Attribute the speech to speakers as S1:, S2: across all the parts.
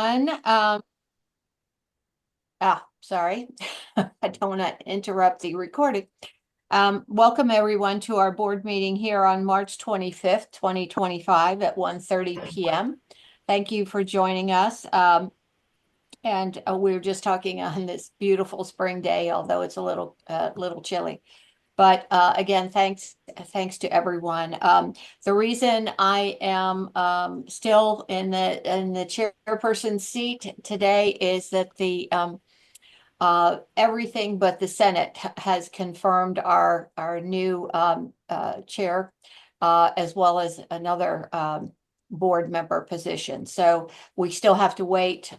S1: everyone. Sorry, I don't want to interrupt the recording. Welcome everyone to our board meeting here on March 25th, 2025 at 1:30 p.m. Thank you for joining us. And we were just talking on this beautiful spring day, although it's a little chilly. But again, thanks to everyone. The reason I am still in the chairperson seat today is that the everything but the Senate has confirmed our new chair, as well as another board member position. So we still have to wait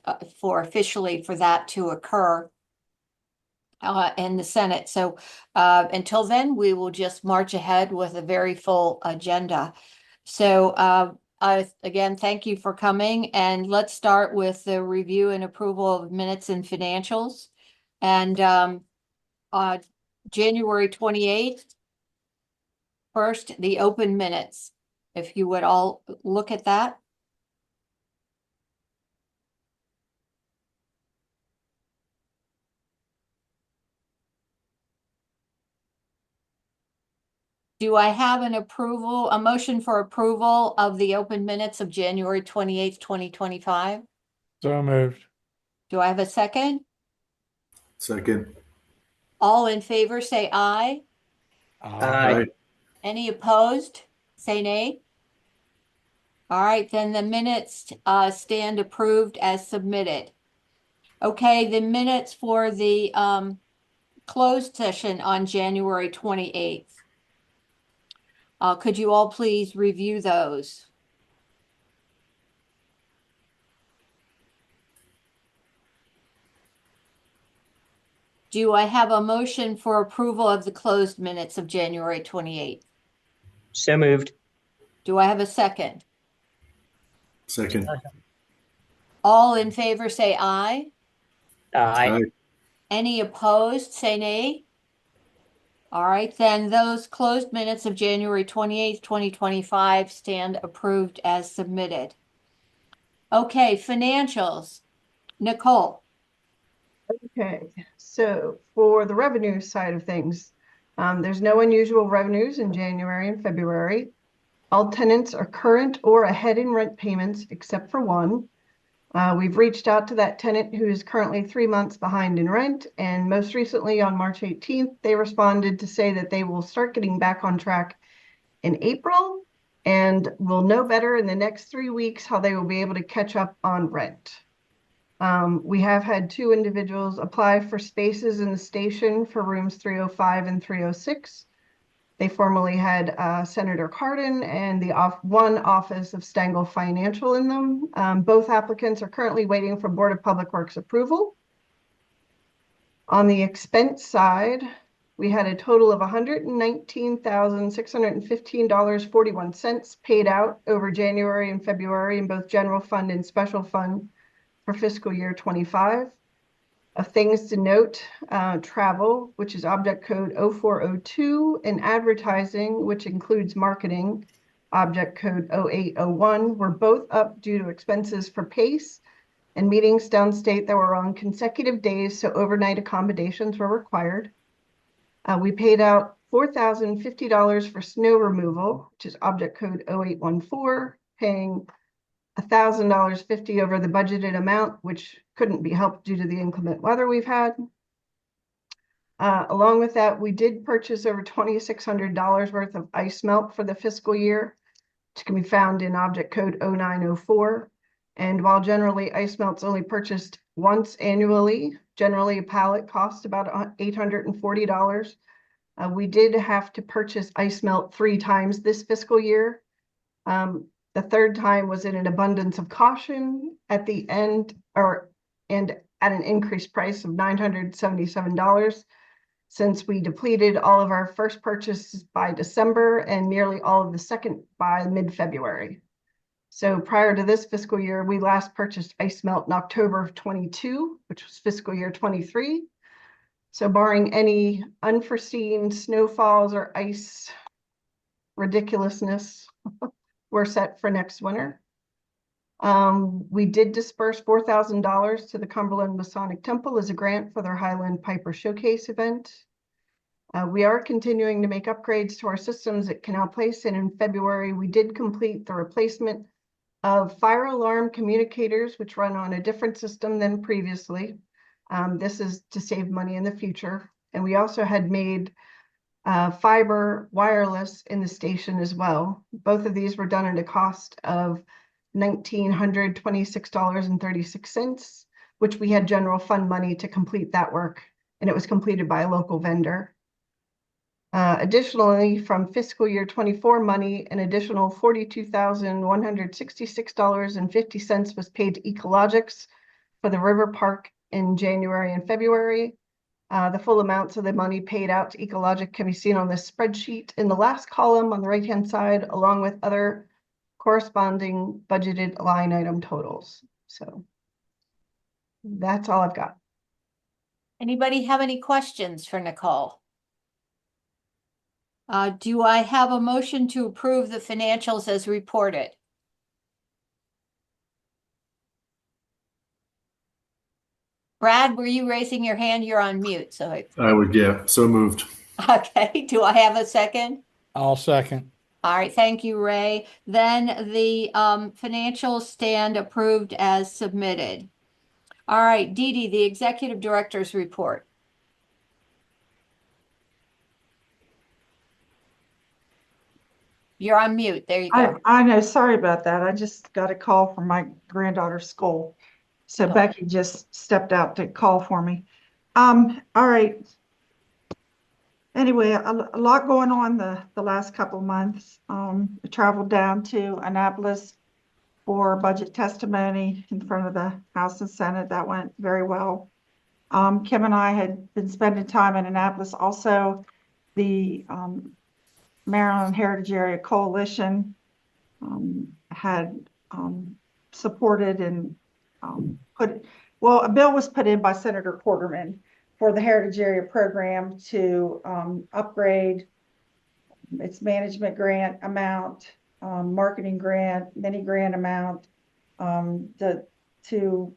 S1: officially for that to occur in the Senate. So until then, we will just march ahead with a very full agenda. So again, thank you for coming, and let's start with the review and approval of minutes and financials. And January 28th, first, the open minutes. If you would all look at that. Do I have a motion for approval of the open minutes of January 28th, 2025?
S2: So moved.
S1: Do I have a second?
S3: Second.
S1: All in favor, say aye.
S3: Aye.
S1: Any opposed, say nay. All right, then the minutes stand approved as submitted. Okay, the minutes for the closed session on January 28th. Could you all please review those? Do I have a motion for approval of the closed minutes of January 28th?
S4: So moved.
S1: Do I have a second?
S3: Second.
S1: All in favor, say aye.
S4: Aye.
S1: Any opposed, say nay. All right, then those closed minutes of January 28th, 2025 stand approved as submitted. Okay, financials. Nicole.
S5: Okay, so for the revenue side of things, there's no unusual revenues in January and February. All tenants are current or ahead in rent payments except for one. We've reached out to that tenant who is currently 3 months behind in rent, and most recently on March 18th, they responded to say that they will start getting back on track in April and will know better in the next 3 weeks how they will be able to catch up on rent. We have had 2 individuals apply for spaces in the station for rooms 305 and 306. They formerly had Senator Cardin and the one office of Stengel Financial in them. Both applicants are currently waiting for Board of Public Works approval. On the expense side, we had a total of $119,615.41 paid out over January and February in both general fund and special fund for fiscal year 25. Of things to note, travel, which is object code 0402, and advertising, which includes marketing, object code 0801, were both up due to expenses for PACE and meetings downstate that were on consecutive days, so overnight accommodations were required. We paid out $4,050 for snow removal, which is object code 0814, paying $1,050 over the budgeted amount, which couldn't be helped due to the inclement weather we've had. Along with that, we did purchase over $2,600 worth of ice melt for the fiscal year, which can be found in object code 0904. And while generally ice melt's only purchased once annually, generally a pallet costs about $840. We did have to purchase ice melt 3 times this fiscal year. The third time was in an abundance of caution at the end, and at an increased price of $977, since we depleted all of our first purchases by December and nearly all of the second by mid-February. So prior to this fiscal year, we last purchased ice melt in October of 22, which was fiscal year 23. So barring any unforeseen snowfalls or ice ridiculousness, we're set for next winter. We did disperse $4,000 to the Cumberland Masonic Temple as a grant for their Highland Piper Showcase event. We are continuing to make upgrades to our systems at Canal Place, and in February, we did complete the replacement of fire alarm communicators, which run on a different system than previously. This is to save money in the future. And we also had made fiber wireless in the station as well. Both of these were done at a cost of $1,926.36, which we had general fund money to complete that work, and it was completed by a local vendor. Additionally, from fiscal year 24 money, an additional $42,166.50 was paid to Ecologics for the River Park in January and February. The full amounts of the money paid out to Ecologic can be seen on this spreadsheet in the last column on the right-hand side, along with other corresponding budgeted line item totals. So that's all I've got.
S1: Anybody have any questions for Nicole? Do I have a motion to approve the financials as reported? Brad, were you raising your hand? You're on mute, so
S3: I would, yeah, so moved.
S1: okay. Do I have a second?
S2: I'll second.
S1: All right, thank you, Ray. Then the financials stand approved as submitted. All right, Dee Dee, the executive director's report. You're on mute. There you go.
S6: I know. Sorry about that. I just got a call from my granddaughter's school. So
S1: Oh.
S6: Becky just stepped out to call for me. All right. Anyway, a lot going on the last couple of months. I traveled down to Annapolis for budget testimony in front of the House and Senate. That went very well. Kim and I had been spending time in Annapolis. Also, the Maryland Heritage Area Coalition had supported and a bill was put in by Senator Quarterman for the Heritage Area Program to upgrade its management grant amount, marketing grant, mini grant amount, to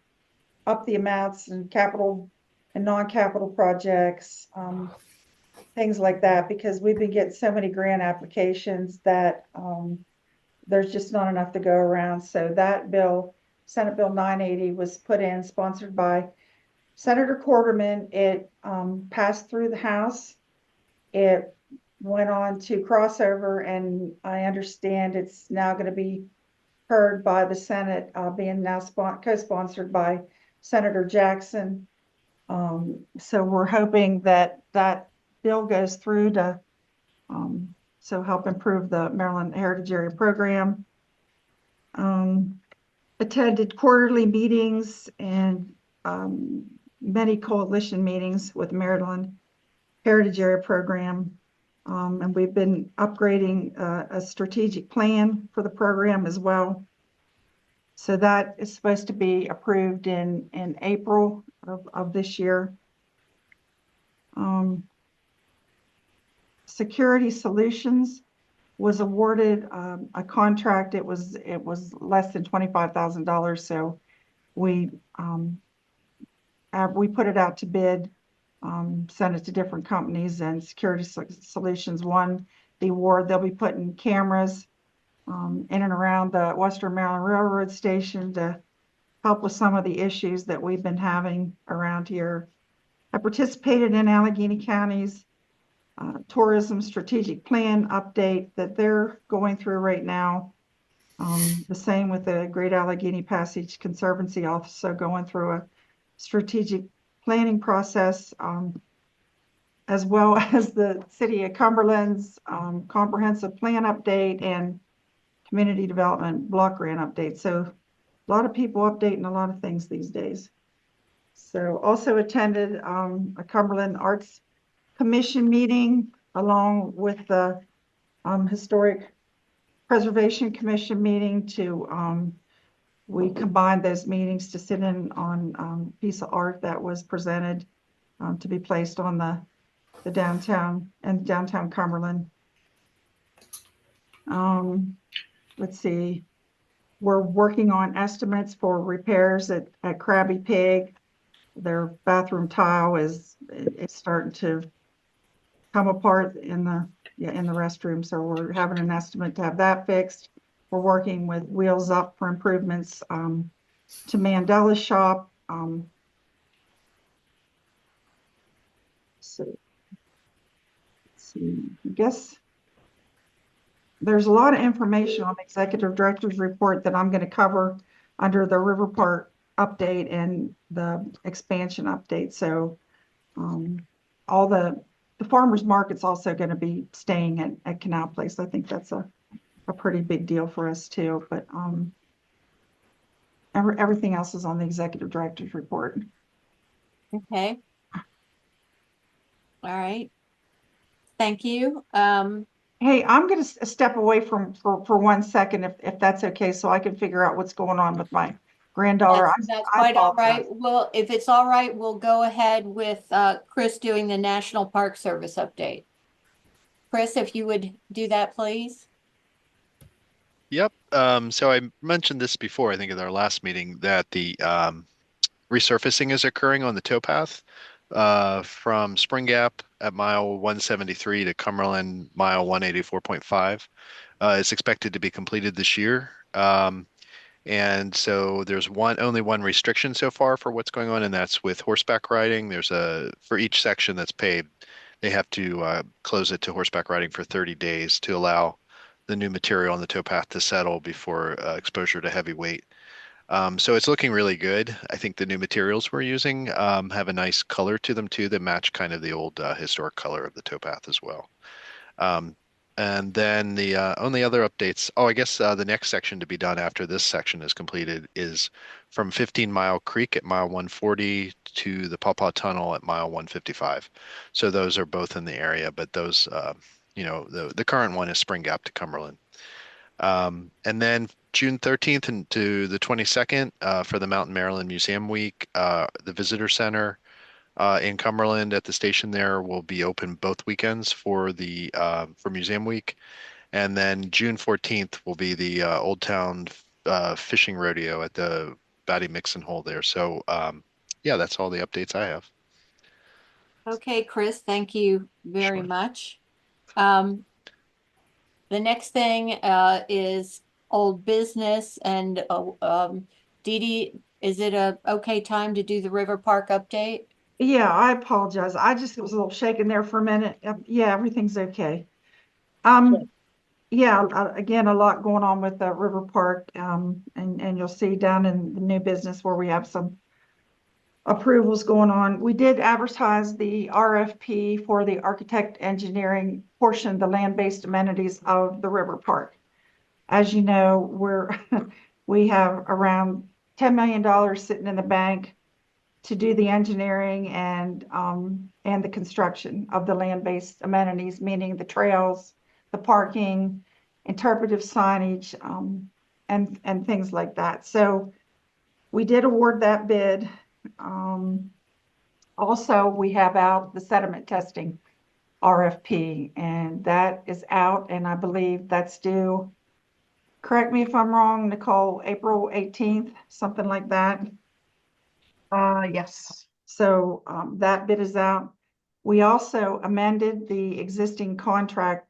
S6: up the amounts in capital and non-capital projects, things like that, because we've been getting so many grant applications that there's just not enough to go around. So that bill, Senate Bill 980, was put in, sponsored by Senator Quarterman. It passed through the House. It went on to crossover, and I understand it's now going to be heard by the Senate, being now co-sponsored by Senator Jackson. So we're hoping that that bill goes through to so help improve the Maryland Heritage Area Program. Attended quarterly meetings and many coalition meetings with Maryland Heritage Area Program. And we've been upgrading a strategic plan for the program as well. So that is supposed to be approved in April of this year. Security Solutions was awarded a contract. It was less than $25,000. So we put it out to bid, sent it to different companies, and Security Solutions won the award. They'll be putting cameras in and around the Western Maryland Railroad Station to help with some of the issues that we've been having around here. I participated in Allegheny County's tourism strategic plan update that they're going through right now. The same with the Great Allegheny Passage Conservancy, also going through a strategic planning process, as well as the City of Cumberland's comprehensive plan update and community development block grant update. So a lot of people updating a lot of things these days. So also attended a Cumberland Arts Commission meeting along with the Historic Preservation Commission meeting to we combined those meetings to sit in on a piece of art that was presented to be placed on the downtown and downtown Cumberland. Let's see. We're working on estimates for repairs at Krabby Pig. Their bathroom tile it's starting to come apart in the restroom. So we're having an estimate to have that fixed. We're working with Wheels Up for improvements to Mandela's shop. So let's see, I guess there's a lot of information on the executive director's report that I'm going to cover under the River Park update and the expansion update. So all the farmers market's also going to be staying at Canal Place. I think that's a pretty big deal for us too. But everything else is on the executive director's report.
S1: Okay. All right. Thank you.
S6: Hey, I'm going to step away for 1 second if that's okay, so I can figure out what's going on with my granddaughter.
S1: That's
S6: I
S1: quite all right.
S6: apologize.
S1: Well, if it's all right, we'll go ahead with Chris doing the National Park Service update. Chris, if you would do that, please.
S2: Yep. So I mentioned this before, I think in our last meeting, that the resurfacing is occurring on the towpath from Spring Gap at mile 173 to Cumberland mile 184.5. It's expected to be completed this year. And so there's only one restriction so far for what's going on, and that's with horseback riding. For each section that's paved, they have to close it to horseback riding for 30 days to allow the new material on the towpath to settle before exposure to heavy weight. So it's looking really good. I think the new materials we're using have a nice color to them too that match kind of the old historic color of the towpath as well. And then the only other updates, I guess the next section to be done after this section is completed is from 15 Mile Creek at mile 140 to the Pawpaw Tunnel at mile 155. So those are both in the area, but those, the current one is Spring Gap to Cumberland. And then June 13th and to the 22nd for the Mountain Maryland Museum Week, the Visitor Center in Cumberland at the station there will be open both weekends for Museum Week, and then June 14th will be the Old Town fishing rodeo at the Batty Mixon Hole there. So yeah, that's all the updates I have.
S1: Okay, Chris, thank you very
S2: Sure.
S1: much. The next thing is old business, and Dee Dee, is it a okay time to do the River Park update?
S6: Yeah, I apologize. I just was a little shaken there for a minute. Yeah, everything's okay. Yeah, again, a lot going on with the River Park, and you'll see down in the new business where we have some approvals going on. We did advertise the RFP for the architect engineering portion, the land-based amenities of the River Park. As you know, we have around $10 million sitting in the bank to do the engineering and the construction of the land-based amenities, meaning the trails, the parking, interpretive signage, and things like that. So we did award that bid. Also, we have out the sediment testing RFP, and that is out, and I believe that's due, correct me if I'm wrong, Nicole, April 18th, something like that.
S5: Yes.
S6: So that bid is out. We also amended the existing contract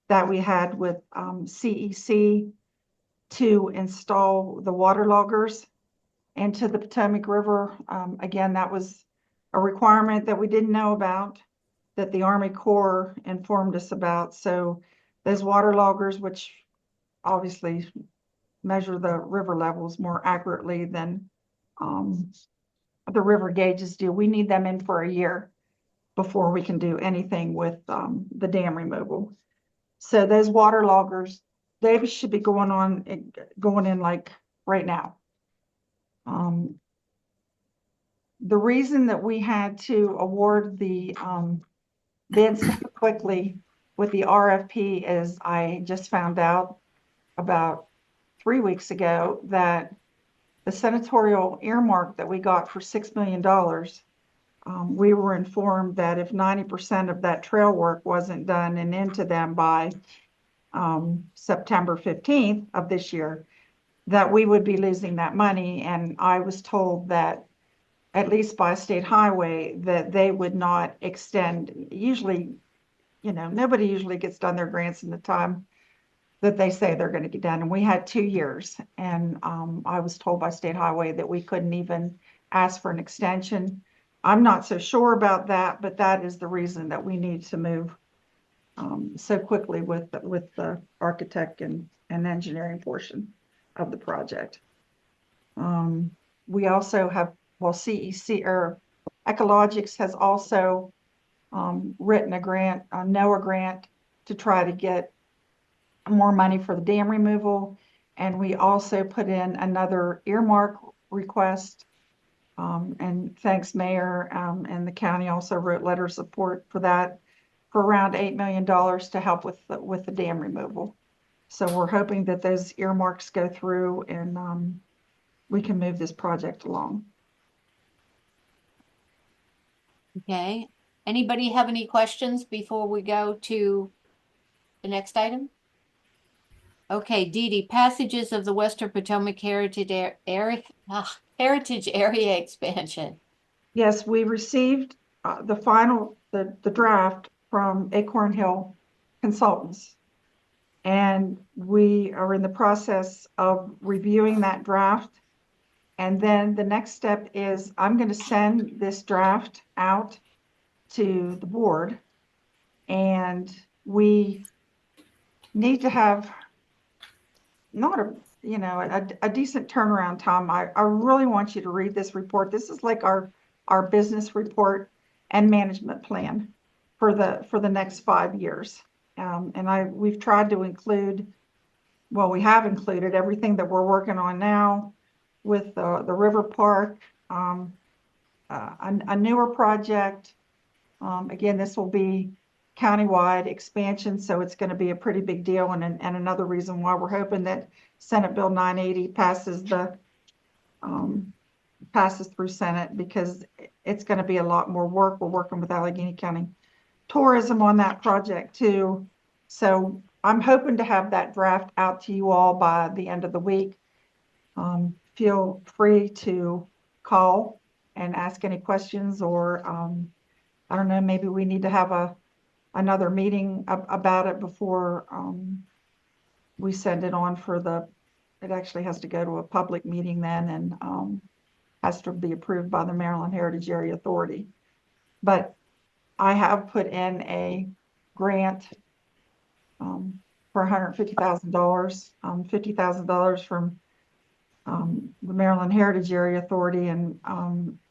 S6: that we had with CEC to install the water loggers into the Potomac River. Again, that was a requirement that we didn't know about, that the Army Corps informed us about. So those water loggers, which obviously measure the river levels more accurately than the river gauges do, we need them in for a year before we can do anything with the dam removal. So those water loggers, they should be going in like right now. The reason that we had to award the bid so quickly with the RFP is I just found out about 3 weeks ago that the senatorial earmark that we got for $6 million, we were informed that if 90% of that trail work wasn't done and into them by September 15th of this year, that we would be losing that money. And I was told that, at least by state highway, that they would not extend. Usually, nobody usually gets done their grants in the time that they say they're going to get done. And we had 2 years. And I was told by state highway that we couldn't even ask for an extension. I'm not so sure about that, but that is the reason that we need to move so quickly with the architect and engineering portion of the project. We also have, CEC or Ecologics has also written a grant, a NOAA grant, to try to get more money for the dam removal. And we also put in another earmark request. And thanks, Mayor, and the county also wrote letter of support for that, for around $8 million to help with the dam removal. So we're hoping that those earmarks go through and we can move this project along.
S1: Okay. Anybody have any questions before we go to the next item? Okay, Dee Dee, passages of the Western Potomac Heritage Area expansion.
S6: Yes, we received the draft from Acorn Hill Consultants. And we are in the process of reviewing that draft. And then the next step is I'm going to send this draft out to the board. And we need to have not a decent turnaround time. I really want you to read this report. This is like our business report and management plan for the next 5 years. And we've tried to include, we have included everything that we're working on now with the river park, a newer project. Again, this will be countywide expansion, so it's going to be a pretty big deal. And another reason why we're hoping that Senate Bill 980 passes through Senate, because it's going to be a lot more work. We're working with Allegheny County Tourism on that project too. So I'm hoping to have that draft out to you all by the end of the week. Feel free to call and ask any questions, or I don't know, maybe we need to have another meeting about it before we send it on it actually has to go to a public meeting then, and has to be approved by the Maryland Heritage Area Authority. But I have put in a grant for $150,000, $50,000 from the Maryland Heritage Area Authority, and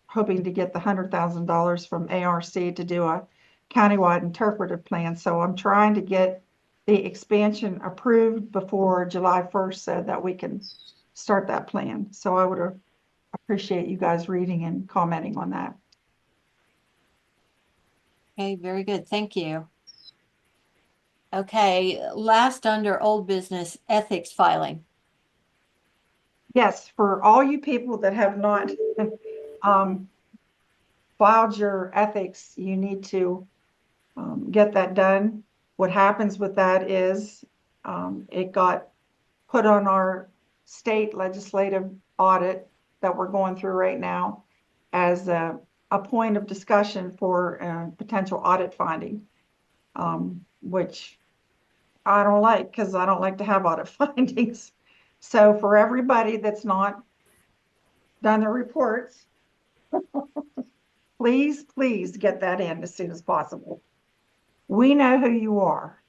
S6: hoping to get the $100,000 from ARC to do a countywide interpretive plan. So I'm trying to get the expansion approved before July 1st so that we can start that plan. So I would appreciate you guys reading and commenting on that.
S1: Okay, very good. Thank you. Okay, last under old business, ethics filing.
S6: Yes, for all you people that have not filed your ethics, you need to get that done. What happens with that is it got put on our state legislative audit that we're going through right now as a point of discussion for potential audit finding, which I don't like, because I don't like to have audit findings. So for everybody that's not done their reports, please get that in as soon as possible. We know who you are.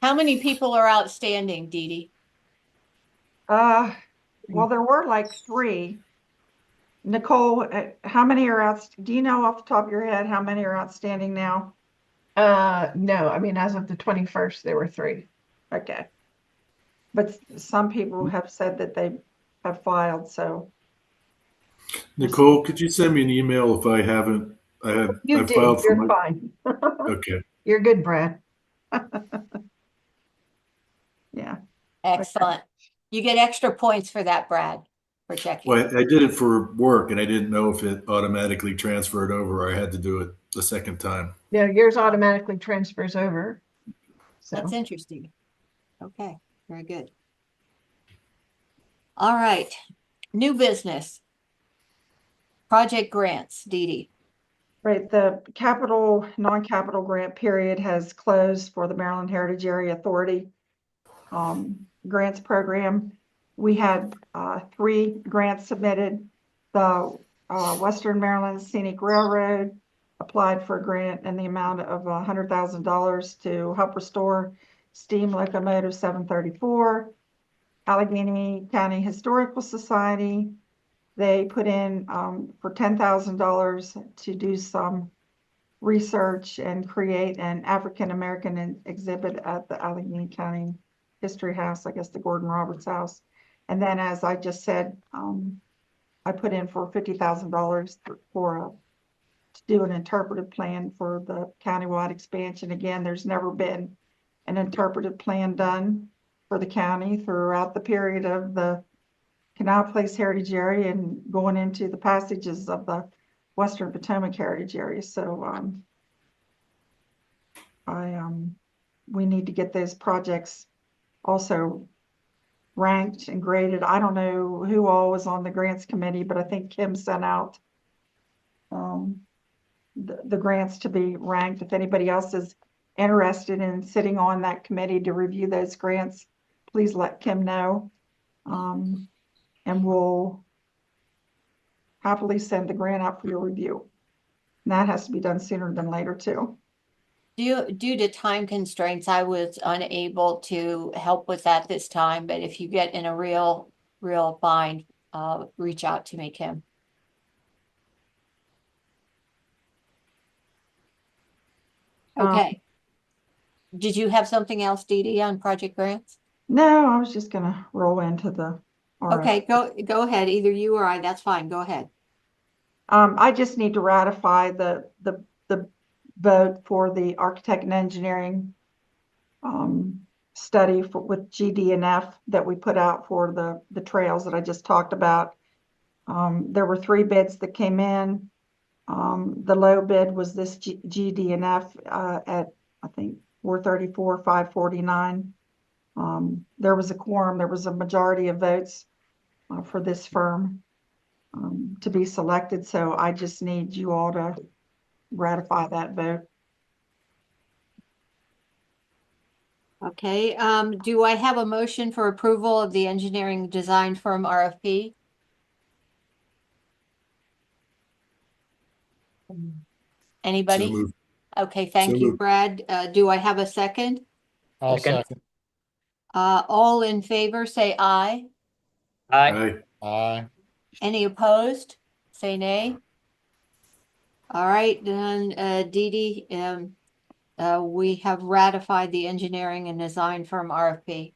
S1: How many people are outstanding, Dee Dee?
S6: Well, there were like 3. Nicole, how many are out? Do you know off the top of your head how many are outstanding now?
S5: No, I mean, as of the 21st, there were 3.
S6: Okay. But some people have said that they have filed, so.
S3: Nicole, could you send me an email if I haven't? I
S5: You did,
S3: filed for
S5: you're fine.
S3: Okay.
S5: You're good, Brad.
S6: Yeah.
S1: Excellent. You get extra points for that, Brad, for checking.
S3: Well, I did it for work, and I didn't know if it automatically transferred over, or I had to do it the second time.
S5: Yeah, yours automatically transfers over. So
S1: That's interesting. Okay, very good. All right, new business. Project grants, Dee Dee.
S6: Right, the capital, non-capital grant period has closed for the Maryland Heritage Area Authority grants program. We had 3 grants submitted. The Western Maryland Scenic Railroad applied for a grant in the amount of $100,000 to help restore steam locomotive 734. Allegheny County Historical Society, they put in for $10,000 to do some research and create an African American exhibit at the Allegheny County History House, I guess the Gordon Roberts House. And then, as I just said, I put in for $50,000 to do an interpretive plan for the countywide expansion. Again, there's never been an interpretive plan done for the county throughout the period of the Canal Place Heritage Area and going into the passages of the Western Potomac Heritage Area. So we need to get those projects also ranked and graded. I don't know who all was on the grants committee, but I think Kim sent out the grants to be ranked. If anybody else is interested in sitting on that committee to review those grants, please let Kim know. And we'll happily send the grant out for your review. And that has to be done sooner than later too.
S1: Due to time constraints, I was unable to help with that this time, but if you get in a real bind, reach out to me, Kim. Okay. Did you have something else, Dee Dee, on project grants?
S6: No, I was just gonna roll into the
S1: Okay, go ahead. Either you or I, that's fine. Go ahead.
S6: I just need to ratify the vote for the architect and engineering study with GD&F that we put out for the trails that I just talked about. There were 3 bids that came in. The low bid was this GD&F at, I think, $434, $549. There was a quorum, there was a majority of votes for this firm to be selected. So I just need you all to ratify that vote.
S1: Okay, do I have a motion for approval of the engineering design firm RFP? Anybody?
S3: So moved.
S1: Okay, thank
S3: So
S1: you,
S3: moved.
S1: Brad. Do I have a second?
S7: I'll
S4: Second.
S7: second.
S1: All in favor, say aye.
S4: Aye.
S3: Aye.
S7: Aye.
S1: Any opposed? Say nay. All right, then, Dee Dee, we have ratified the engineering and design firm RFP.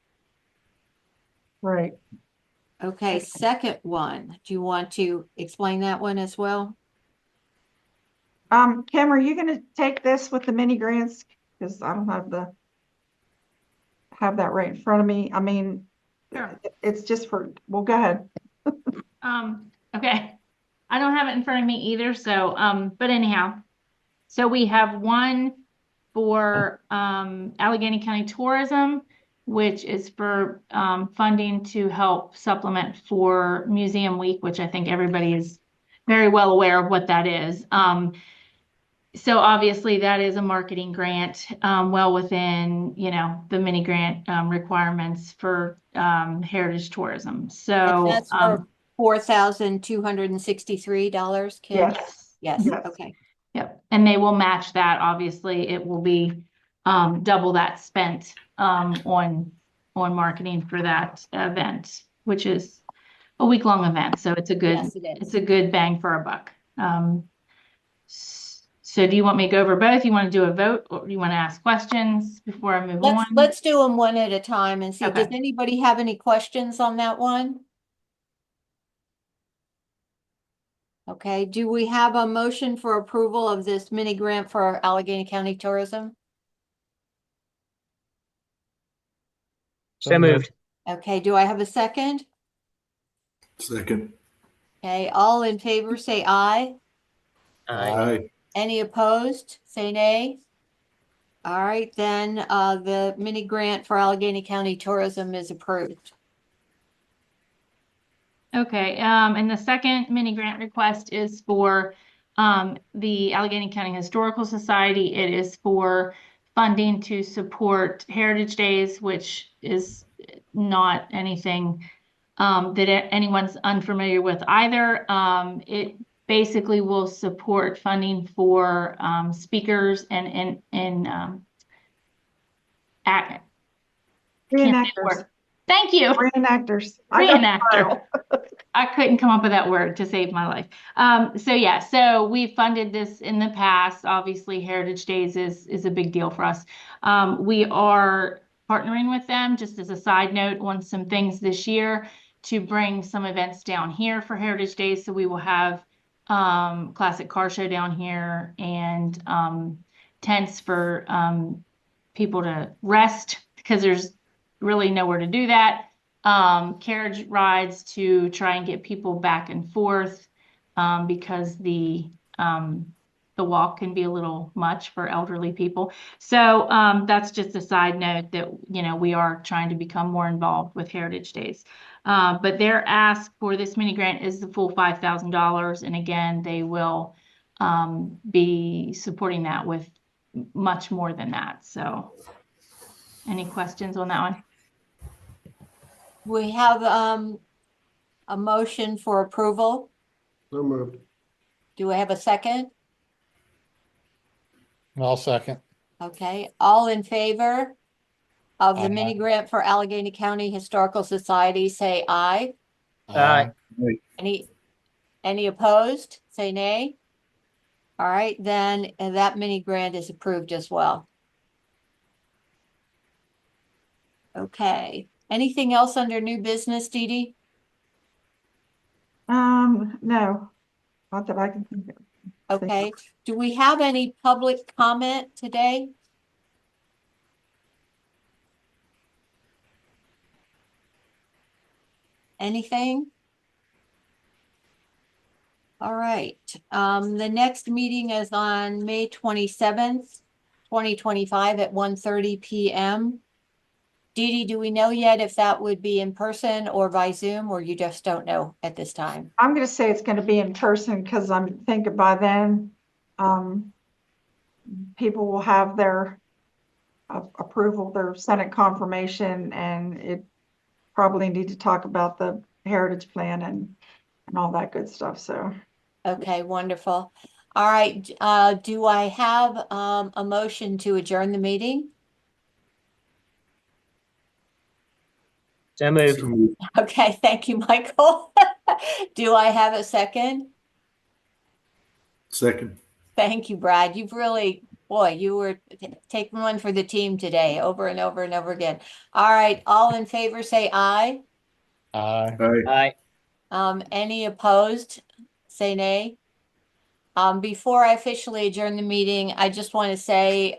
S6: Right.
S1: Okay, second one. Do you want to explain that one as well?
S6: Kim, are you gonna take this with the mini grants? Because I don't have that right in front of me. I mean,
S8: Sure.
S6: it's just for, well, go ahead.
S8: Okay. I don't have it in front of me either, so, but anyhow. So we have one for, Allegheny County Tourism, which is for, funding to help supplement for Museum Week, which I think everybody is very well aware of what that is. So obviously that is a marketing grant, well within, the mini grant, requirements for, heritage tourism.
S1: And
S8: So,
S1: that's for $4,263, Kim?
S6: Yes.
S1: Yes,
S6: Yes.
S1: okay.
S8: yep, and they will match that. Obviously, it will be, double that spent, on marketing for that event, which is a week-long event. So it's a good,
S1: Yes, it is.
S8: it's a good bang for our buck. So do you want me to go over both? You want to do a vote, or do you want to ask questions before I move on?
S1: Let's do them one at a time and see. Does
S8: Okay.
S1: anybody have any questions on that one? Okay, do we have a motion for approval of this mini grant for Allegheny County Tourism?
S4: So moved.
S1: Okay, do I have a second?
S3: Second.
S1: Okay, all in favor, say aye.
S4: Aye.
S3: Aye.
S1: Any opposed, say nay. All right, then, the mini grant for Allegheny County Tourism is approved.
S8: Okay, and the second mini grant request is for the Allegheny County Historical Society. It is for funding to support Heritage Days, which is not anything that anyone's unfamiliar with either. It basically will support funding for speakers and act. Can't say the
S6: Reenactors.
S8: word. Thank you.
S6: Reenactors. I got
S8: Reenactor. I couldn't come up with that word to save my life. So we've funded this in the past. Obviously, Heritage Days is a big deal for us. We are partnering with them, just as a side note, on some things this year to bring some events down here for Heritage Days. So we will have classic car show down here and tents for people to rest because there's really nowhere to do that. Carriage rides to try and get people back and forth because the walk can be a little much for elderly people. So that's just a side note that we are trying to become more involved with Heritage Days. But their ask for this mini grant is the full $5,000, and again, they will be supporting that with much more than that. So, any questions on that one?
S1: We have, a motion for approval.
S3: So moved.
S1: Do I have a second?
S7: I'll second.
S1: Okay, all in favor of the
S7: Aye.
S1: mini grant for Allegheny County Historical Society, say aye.
S4: Aye.
S1: Any opposed? Say nay. All right, then that mini grant is approved as well. Okay, anything else under new business, Dee Dee?
S6: No, not that I can think of.
S1: Okay, do we have any public comment today? Anything? All right, the next meeting is on May 27th, 2025 at 1:30 p.m. Dee Dee, do we know yet if that would be in person or by Zoom, or you just don't know at this time?
S6: I'm going to say it's going to be in person because I'm thinking by then, people will have their approval, their Senate confirmation, and it probably need to talk about the heritage plan and all that good stuff. So,
S1: Okay, wonderful. All right, do I have a motion to adjourn the meeting?
S4: So moved.
S3: So moved.
S1: Okay, thank you, Michael. Do I have a second?
S3: Second.
S1: Thank you, Brad. You've really, boy, you were taking one for the team today, over and over and over again. All right, all in favor, say aye.
S7: Aye.
S3: Aye.
S4: Aye.
S1: Any opposed, say nay. Before I officially adjourn the meeting, I just want to say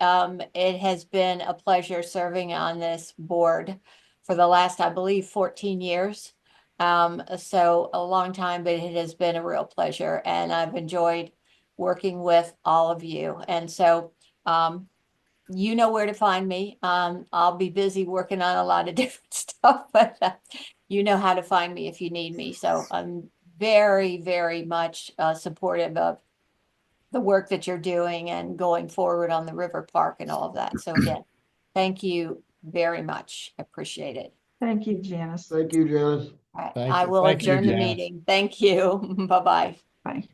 S1: it has been a pleasure serving on this board for the last, I believe, 14 years. So a long time, but it has been a real pleasure, and I've enjoyed working with all of you. And so you know where to find me. I'll be busy working on a lot of different stuff, but you know how to find me if you need me. So I'm very, very much supportive of the work that you're doing and going forward on the river park and all of that. So again, thank you very much. I appreciate it.
S6: thank you, Janice.
S3: Thank you, Janice.
S1: All right,
S7: Thank
S1: I
S7: you.
S1: will
S7: Thank you,
S1: adjourn the
S7: Janice.
S1: meeting. Thank you. Bye-bye.
S6: Bye.